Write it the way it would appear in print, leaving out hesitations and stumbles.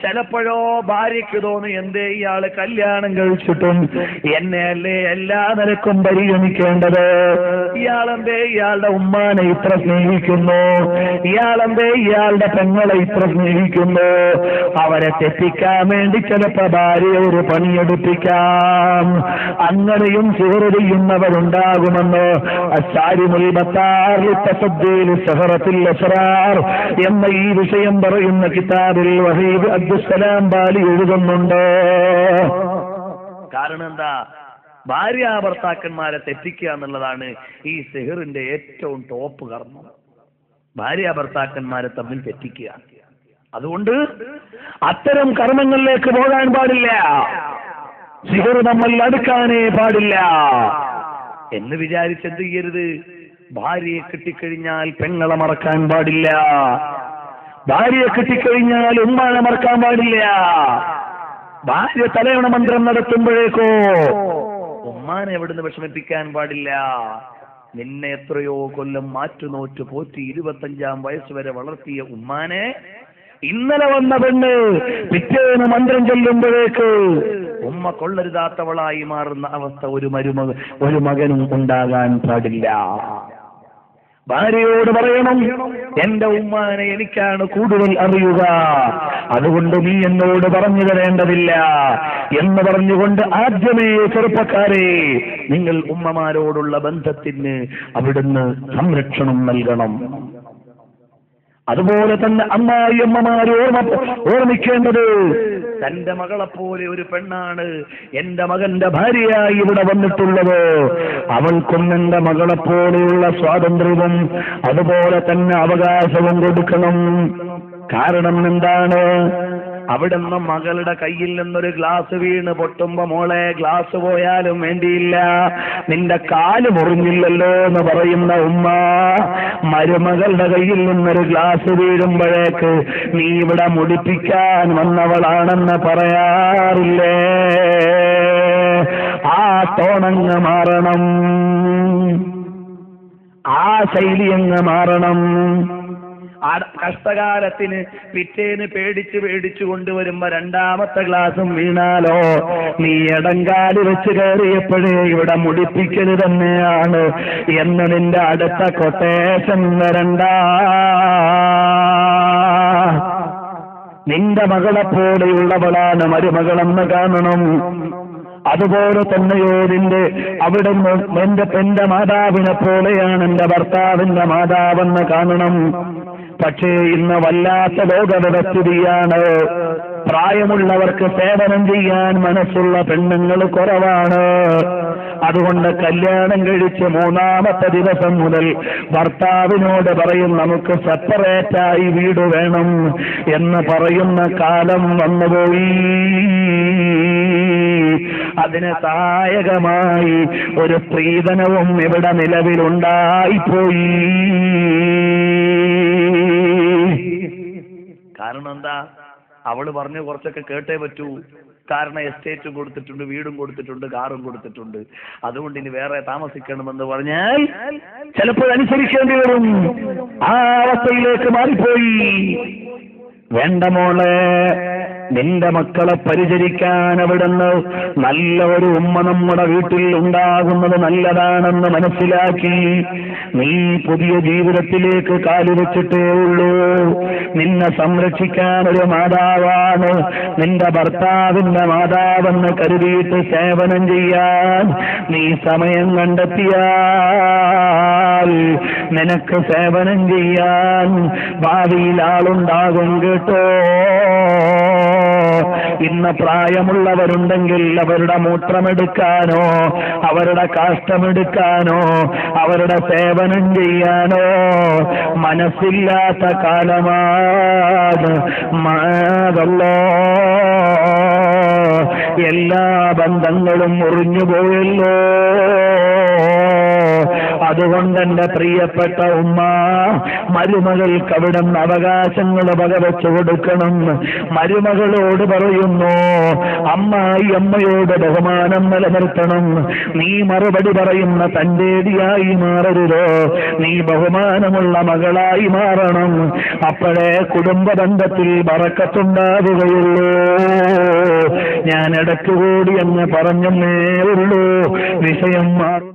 ചിലപ്പോഴോ ഭാര്യയ്ക്ക് തോന്നി, എന്തേ ഇയാള് കല്യാണം കഴിച്ചിട്ടും എന്നെ അല്ലേ എല്ലാ നിലക്കും പരിഗണിക്കേണ്ടത്, ഇയാളെന്തേ ഇയാളുടെ ഉമ്മാനെ ഇത്ര സ്നേഹിക്കുന്നു, ഇയാളെന്തേ ഇയാളുടെ പെങ്ങളെ ഇത്ര സ്നേഹിക്കുന്നു. അവരെ തെറ്റിക്കാൻ വേണ്ടി ചിലപ്പോ ഭാര്യ ഒരു പണിയെടുപ്പിക്കാം. അങ്ങനെയും സിഹർ ചെയ്യുന്നവരുണ്ടാകുമെന്ന് അസ്സാരിമുൽ ബത്താർ ലിത്തസദ്ദീൽ സഹറത്തുൽ അസ്റാർ എന്ന ഈ വിഷയം പറയുന്ന കിതാബിൽ വഹീബ് അബ്ദുസ്സലാം ബാലി എഴുതുന്നുണ്ട്. കാരണം എന്താ? ഭാര്യ ഭർത്താക്കന്മാരെ തെറ്റിക്കുക എന്നുള്ളതാണ് ഈ സിഹറിന്റെ ഏറ്റവും ടോപ്പ് കർമ്മം. ഭാര്യ ഭർത്താക്കന്മാരെ തമ്മിൽ തെറ്റിക്കുക. അതുകൊണ്ട് അത്തരം കർമ്മങ്ങളിലേക്ക് പോകാൻ പാടില്ല. സിഹർ നമ്മൾ അടുക്കാനേ പാടില്ല എന്ന് വിചാരിച്ചെന്ത് ചെയ്യരുത്. ഭാര്യയെ കിട്ടിക്കഴിഞ്ഞാൽ പെങ്ങളെ മറക്കാൻ പാടില്ല, ഭാര്യയെ കിട്ടിക്കഴിഞ്ഞാൽ ഉമ്മാനെ മറക്കാൻ പാടില്ല. ഭാര്യ തലയണ മന്ത്രം നടത്തുമ്പോഴേക്കോ ഉമ്മാനെ എവിടുന്ന് വിഷമിപ്പിക്കാൻ പാടില്ല. നിന്നെ എത്രയോ കൊല്ലം മാറ്റുനോറ്റ് പോറ്റി 25-ാം വയസ്സ് വരെ വളർത്തിയ ഉമ്മാനെ ഇന്നലെ വന്ന പെണ്ണ് പിറ്റേന്ന് മന്ത്രം ചൊല്ലുമ്പോഴേക്ക് ഉമ്മ കൊള്ളരുതാത്തവളായി മാറുന്ന അവസ്ഥ ഒരു മകനും ഉണ്ടാകാൻ പാടില്ല. ഭാര്യയോട് പറയണം, എന്റെ ഉമ്മാനെ എനിക്കാണ് കൂടുതൽ അറിയുക, അതുകൊണ്ട് നീ എന്നോട് പറഞ്ഞു തരേണ്ടതില്ല എന്ന് പറഞ്ഞുകൊണ്ട് ആദ്യമേ ചെറുപ്പക്കാരെ നിങ്ങൾ ഉമ്മമാരോടുള്ള ബന്ധത്തിന് അവിടുന്ന് സംരക്ഷണം നൽകണം. അതുപോലെ തന്നെ അമ്മായിയമ്മമാർ ഓർമ്മിക്കേണ്ടത്, തന്റെ മകളെപ്പോലെ ഒരു പെണ്ണാണ് എന്റെ മകന്റെ ഭാര്യയായി ഇവിടെ വന്നിട്ടുള്ളത്. അവൾക്കും എന്റെ മകളെപ്പോലെയുള്ള സ്വാതന്ത്ര്യവും അതുപോലെ തന്നെ അവകാശവും കൊടുക്കണം. കാരണം എന്താണ്? അവിടുന്ന് മകളുടെ കയ്യിൽ നിന്നൊരു ഗ്ലാസ് വീണ് പൊട്ടുമ്പോ, മോളെ ഗ്ലാസ് പോയാലും വേണ്ടിയില്ല, നിന്റെ കാല് മുറിഞ്ഞില്ലല്ലോ എന്ന് പറയുന്ന ഉമ്മ മരുമകളുടെ കയ്യിൽ നിന്നൊരു ഗ്ലാസ് വീഴുമ്പോഴേക്ക് നീ ഇവിടെ മുടിപ്പിക്കാൻ വന്നവളാണെന്ന് പറയാറില്ലേ? ആ ടോണങ്ങ് മാറണം, ആ ശൈലിയങ്ങ് മാറണം. കഷ്ടകാലത്തിന് പിറ്റേന്ന് പേടിച്ചു കൊണ്ടുവരുമ്പോ രണ്ടാമത്തെ ഗ്ലാസും വീണാലോ നീ ഇടങ്കാല് വെച്ച് കയറിയപ്പോഴേ ഇവിടെ മുടിപ്പിക്കൽ തന്നെയാണ് എന്ന് നിന്റെ അടുത്ത കൊട്ടേഷൻ വരണ്ട. നിന്റെ മകളെപ്പോലെയുള്ളവളാണ് മരുമകളെന്ന് കാണണം. അതുപോലെ തന്നെയോ എന്റെ മാതാവിനെ പോലെയാണ് എന്റെ ഭർത്താവിന്റെ മാതാവെന്ന് കാണണം. പക്ഷേ ഇന്ന് വല്ലാത്ത ലോകവ്യവസ്ഥിതിയാണ്. പ്രായമുള്ളവർക്ക് സേവനം ചെയ്യാൻ മനസ്സുള്ള പെണ്ണുങ്ങൾ കുറവാണ്. അതുകൊണ്ട് കല്യാണം കഴിച്ച് 3-ാമത്തെ ദിവസം മുതൽ ഭർത്താവിനോട് പറയും, നമുക്ക് സെപ്പറേറ്റായി വീട് വേണം എന്ന് പറയുന്ന കാലം വന്നുപോയി. അതിന് സഹായകമായി ഒരു സ്ത്രീധനവും ഇവിടെ നിലവിലുണ്ടായിപ്പോയി. കാരണം എന്താ? അവള് പറഞ്ഞു കുറച്ചൊക്കെ കേട്ടേ പറ്റൂ. കാരണം എസ്റ്റേറ്റും കൊടുത്തിട്ടുണ്ട്, വീടും കൊടുത്തിട്ടുണ്ട്, കാറും കൊടുത്തിട്ടുണ്ട്. അതുകൊണ്ട് ഇനി വേറെ താമസിക്കണമെന്ന് പറഞ്ഞാൽ ചിലപ്പോൾ അനുസരിക്കേണ്ടി വരും. ആ അവസ്ഥയിലേക്ക് മാറിപ്പോയി. വേണ്ട മോളെ, നിന്റെ മക്കളെ പരിചരിക്കാൻ അവിടുന്ന് നല്ല ഒരു ഉമ്മ നമ്മുടെ വീട്ടിൽ ഉണ്ടാകുന്നത് നല്ലതാണെന്ന് മനസ്സിലാക്കി നീ പുതിയ ജീവിതത്തിലേക്ക് കാലുവെച്ചിട്ടേ ഉള്ളൂ. നിന്നെ സംരക്ഷിക്കാൻ ഒരു മാതാവാണ് നിന്റെ ഭർത്താവിന്റെ മാതാവെന്ന് കരുതിയിട്ട് സേവനം ചെയ്യാൻ നീ സമയം കണ്ടെത്തിയാൽ നിനക്ക് സേവനം ചെയ്യാൻ ഭാവിയിൽ ആളുണ്ടാകും കേട്ടോ. ഇന്ന് പ്രായമുള്ളവരുണ്ടെങ്കിൽ അവരുടെ മൂത്രമെടുക്കാനോ അവരുടെ കാഷ്ടമെടുക്കാനോ അവരുടെ സേവനം ചെയ്യാനോ മനസ്സില്ലാത്ത കാലമാണ്. മാതല്ലോ, എല്ലാ ബന്ധങ്ങളും മുറിഞ്ഞുപോയല്ലോ. അതുകൊണ്ട് എന്റെ പ്രിയപ്പെട്ട ഉമ്മ, മരുമകൾക്ക് അവിടുന്ന് അവകാശങ്ങൾ വകവെച്ചു കൊടുക്കണം. മരുമകളോട് പറയും, പറയുന്നു, അമ്മായി അമ്മയോട് ബഹുമാനം നിലനിർത്തണം. നീ മറുപടി പറയുന്ന തന്റേടിയായി മാറരുതോ, നീ ബഹുമാനമുള്ള മകളായി മാറണം. അപ്പോഴേ കുടുംബ ബന്ധത്തിൽ ബറക്കത്തുണ്ടാവുകയുള്ളൂ. ഞാൻ ഇടയ്ക്കുകൂടി എന്ന് പറഞ്ഞെന്നേ ഉള്ളൂ, വിഷയം മാറും.